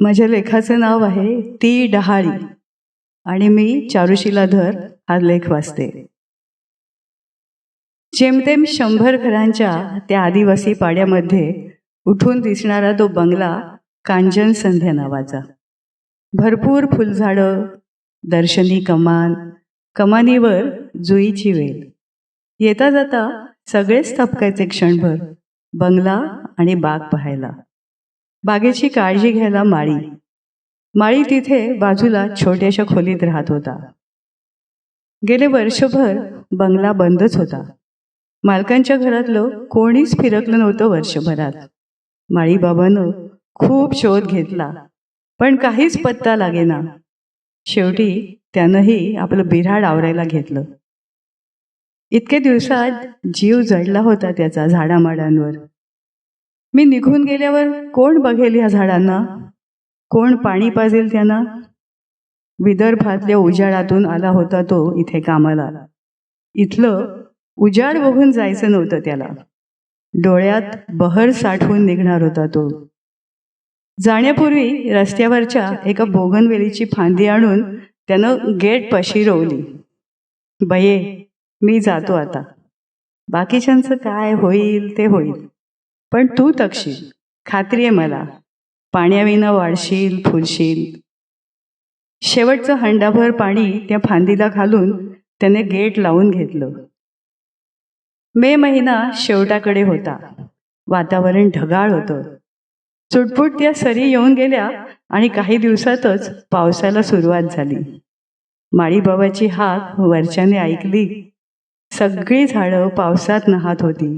माझ्या लेखाचं नाव आहे ती डहाळी आणि मी चारुशीला धर हा लेख वाचते. जेमतेम 100 घरांच्या त्या आदिवासी पाड्यामध्ये उठून दिसणारा तो बंगला कांचन संध्या नावाचा. भरपूर फुलझाडं, दर्शनी कमान, कमानीवर जुईची वेल. येता जाता सगळेच थपकायचे क्षणभर बंगला आणि बाग पाहायला. बागेची काळजी घ्यायला माळी तिथे बाजूला छोट्याशा खोलीत राहत होता. गेले वर्षभर बंगला बंदच होता. मालकांच्या घरातलं कोणीच फिरकलं नव्हतं वर्षभरात. माळीबाबानं खूप शोध घेतला पण काहीच पत्ता लागेना. शेवटी त्यानंही आपलं बिऱ्हाड आवरायला घेतलं. इतके दिवसात जीव जडला होता त्याचा झाडामाडांवर. मी निघून गेल्यावर कोण बघेल ह्या झाडांना, कोण पाणी पाजेल त्यांना. विदर्भातल्या उजाडातून आला होता तो इथे कामाला. इथलं उजाड बघून जायचं नव्हतं त्याला. डोळ्यात बहर साठवून निघणार होता तो. जाण्यापूर्वी रस्त्यावरच्या एका बोगनवेलीची फांदी आणून त्यानं गेट पाशी रोवली. बये, मी जातो आता. बाकीच्यांचं काय होईल ते होईल, पण तू तकशील, खात्री आहे मला. पाण्याविना वाढशील, फुलशील. शेवटचं हंडाभर पाणी त्या फांदीला घालून त्याने गेट लावून घेतलं. मे महिना शेवटाकडे होता. वातावरण ढगाळ होतं. चुटपुट त्या सरी येऊन गेल्या आणि काही दिवसातच पावसाला सुरुवात झाली. माळीबाबाची हाक वरच्याने ऐकली. सगळी झाडं पावसात न्हात होती.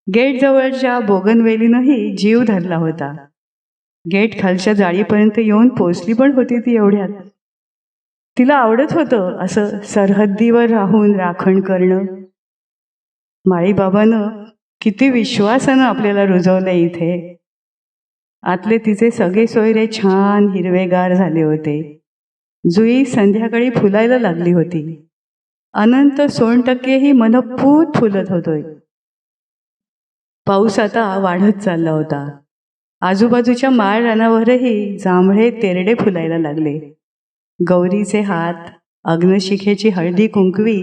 गेट जवळच्या बोगनवेलीनंही जीव धरला होता. गेट खालच्या जाळीपर्यंत येऊन पोचली पण होती ती एवढ्यात. तिला आवडत होतं असं सरहद्दीवर राहून राखण करणं. माळीबाबानं किती विश्वासानं आपल्याला रुजवलं इथे. आतले तिचे सगळे सोयरे छान हिरवेगार झाले होते. जुई संध्याकाळी फुलायला लागली होती. अनंत सोनटक्केही मनपूत फुलत होते. पाऊस आता वाढत चालला होता. आजूबाजूच्या माळ रानावरही जांभळे तेरडे फुलायला लागले. गौरीचे हात, अग्नशिखेची हळदी कुंकवी,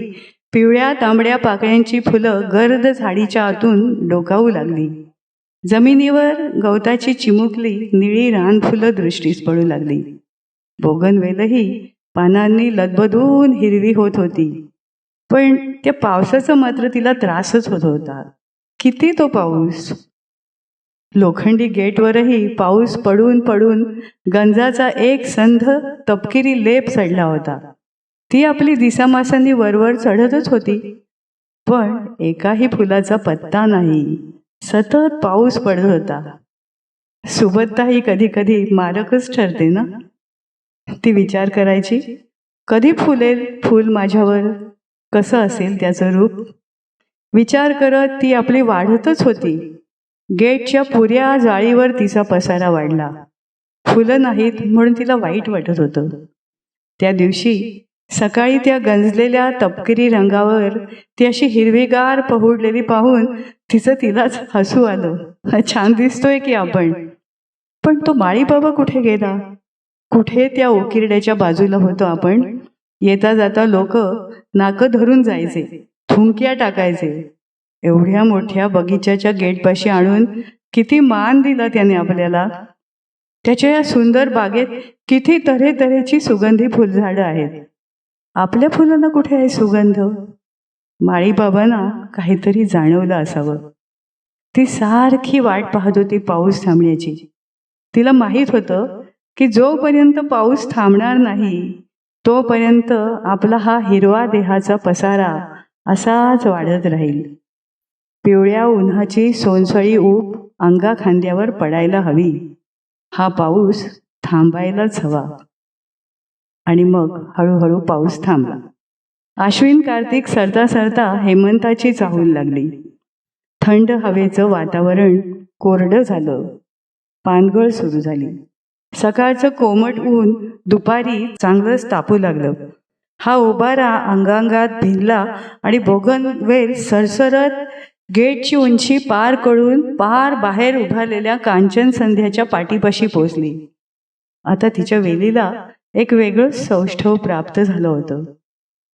पिवळ्या तांबड्या पाकळ्यांची फुलं गर्द झाडीच्या आतून डोकावू लागली. जमिनीवर गवताची चिमुकली निळी रानफुलं दृष्टीस पडू लागली. बोगनवेलही पानांनी लदबदून हिरवी होत होती. पण त्या पावसाचा मात्र तिला त्रासच होत होता. किती तो पाऊस. लोखंडी गेटवरही पाऊस पडून पडून गंजाचा एक संध तपकिरी लेप चढला होता. ती आपली दिसामासांनी वरवर चढतच होती, पण एकाही फुलाचा पत्ता नाही. सतत पाऊस पडत होता. सुबत्ताही कधी कधी मारकच ठरते ना. ती विचार करायची, कधी फुलेल फूल माझ्यावर, कसं असेल त्याचं रूप. विचार करत ती आपली वाढतच होती. गेटच्या पुऱ्या जाळीवर तिचा पसारा वाढला. फुलं नाहीत म्हणून तिला वाईट वाटत होतं. त्या दिवशी सकाळी त्या गंजलेल्या तपकिरी रंगावर ती अशी हिरवीगार पहुडलेली पाहून तिलाच हसू आलं. छान दिसतोय की आपण. पण तो माळीबाबा कुठे गेला? कुठे त्या ओकिरड्याच्या बाजूला होतो आपण. येता जाता लोक नाकं धरून जायचे, थुंक्या टाकायचे. एवढ्या मोठ्या बगीच्याच्या गेटपाशी आणून किती मान दिला त्याने आपल्याला. त्याच्या या सुंदर बागेत किती तऱ्हेतऱ्हेची सुगंधी फुलझाडं आहेत. आपल्या फुलांना कुठे आहे सुगंध? माळीबाबांना काहीतरी जाणवलं असावं. ती सारखी वाट पाहत होती पाऊस थांबण्याची. तिला माहीत होतं की जोपर्यंत पाऊस थांबणार नाही तोपर्यंत आपला हा हिरवा देहाचा पसारा असाच वाढत राहील. पिवळ्या उन्हाची सोनसळी ऊब अंगा खांद्यावर पडायला हवी. हा पाऊस थांबायलाच हवा. आणि मग हळूहळू पाऊस थांबला. आश्विन कार्तिक सरता सरता हेमंताची चाहूल लागली. थंड हवेचं वातावरण कोरडं झालं. पानगळ सुरू झाली. सकाळचं कोमट ऊन दुपारी चांगलंच तापू लागलं. हा उबारा अंगांगात भिनला आणि बोगनवेल सरसरत गेटची उंची पार करून पार बाहेर उभारलेल्या कांचन संध्याच्या पाठीपाशी पोचली. आता तिच्या वेलीला एक वेगळं सौष्ठव प्राप्त झालं होतं.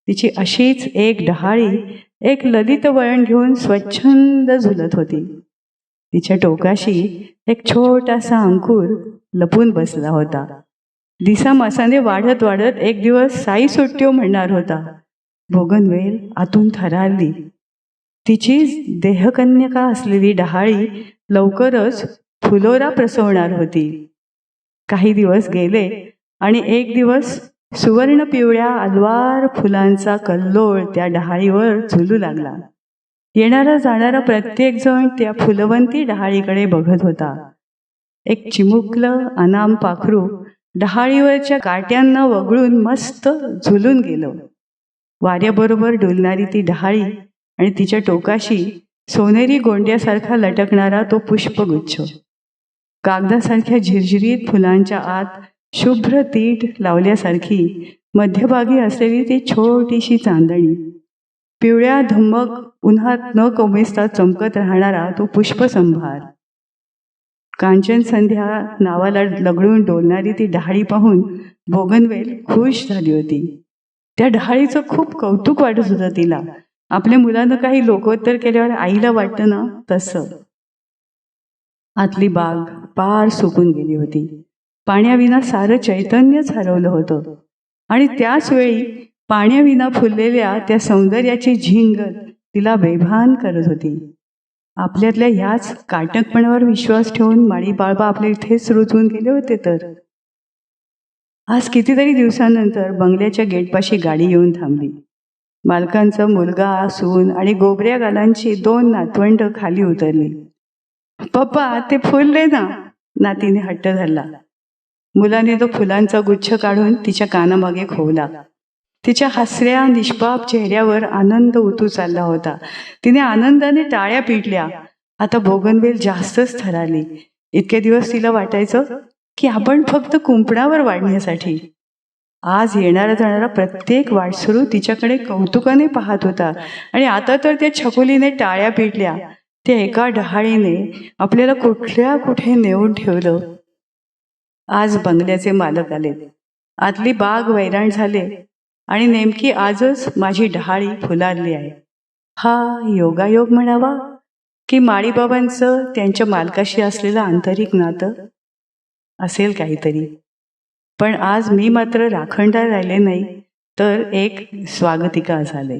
तिची अशीच एक डहाळी एक ललित वळण घेऊन स्वच्छंद झुलत होती. तिच्या टोकाशी एक छोटासा अंकुर लपून बसला होता. दिसामासाने वाढत वाढत एक दिवस साई सुट्ट्यो म्हणणार होता. बोगनवेल आतून थरारली. तिची देहकन्यका असलेली डहाळी लवकरच फुलोरा प्रसवणार होती. काही दिवस गेले आणि एक दिवस सुवर्ण पिवळ्या अलवार फुलांचा कल्लोळ त्या डहाळीवर झुलू लागला. येणारा जाणारा प्रत्येक जण त्या फुलवंती डहाळीकडे बघत होता. एक चिमुकलं अनाम पाखरू डहाळीवरच्या काट्यांना वगळून मस्त झुलून गेलं. वाऱ्याबरोबर डोलणारी ती डहाळी आणि तिच्या टोकाशी सोनेरी गोंड्यासारखा लटकणारा तो पुष्पगुच्छ. कागदासारख्या झिरझिरीत फुलांच्या आत शुभ्र तीट लावल्यासारखी मध्यभागी असलेली ती छोटीशी चांदणी. पिवळ्या धम्मक उन्हात न कोमेजता चमकत राहणारा तो पुष्पसंभार. कांचन संध्या नावाला लगडून डोलणारी ती डहाळी पाहून बोगनवेल खुश झाली होती. त्या डहाळीचं खूप कौतुक वाटत होतं तिला. आपल्या मुलानं काही लोकोत्तर केल्यावर आईला वाटतं ना तसं. आतली बाग पार सुकून गेली होती. पाण्याविना सारं चैतन्यच हरवलं होतं आणि त्याच वेळी पाण्याविना फुललेल्या त्या सौंदर्याची झिंगत तिला बेभान करत होती. आपल्यातल्या ह्याच काटकपणावर विश्वास ठेवून माळी बाळबा आपल्या इथेच रुजवून गेले होते. तर आज कितीतरी दिवसांनंतर बंगल्याच्या गेटपाशी गाडी येऊन थांबली. मालकांचा मुलगा सून आणि गोबऱ्या गालांची 2 नातवंड खाली उतरली. पप्पा ते फुल दे ना, नातीने हट्ट धरला. मुलाने तो फुलांचा गुच्छ काढून तिच्या कानामागे खोवला. तिच्या हसऱ्या निष्पाप चेहऱ्यावर आनंद उतू चालला होता. तिने आनंदाने टाळ्या पिटल्या. आता बोगनवेल जास्तच थरारली. इतके दिवस तिला वाटायचं की आपण फक्त कुंपणावर वाढण्यासाठी. आज येणारा जाणारा प्रत्येक वाटसरू तिच्याकडे कौतुकाने पाहत होता आणि आता तर त्या छकुलीने टाळ्या पिटल्या. त्या एका डहाळीने आपल्याला कुठल्या कुठे नेऊन ठेवलं. आज बंगल्याचे मालक आले. आतली बाग वैराण झाले आणि नेमकी आजच माझी डहाळी फुलारली आहे. हा योगायोग म्हणावा की माळीबाबांचं त्यांच्या मालकाशी असलेलं आंतरिक नातं असेल काहीतरी. पण आज मी मात्र राखणदार राहिले नाही, तर एक स्वागतिका झाले.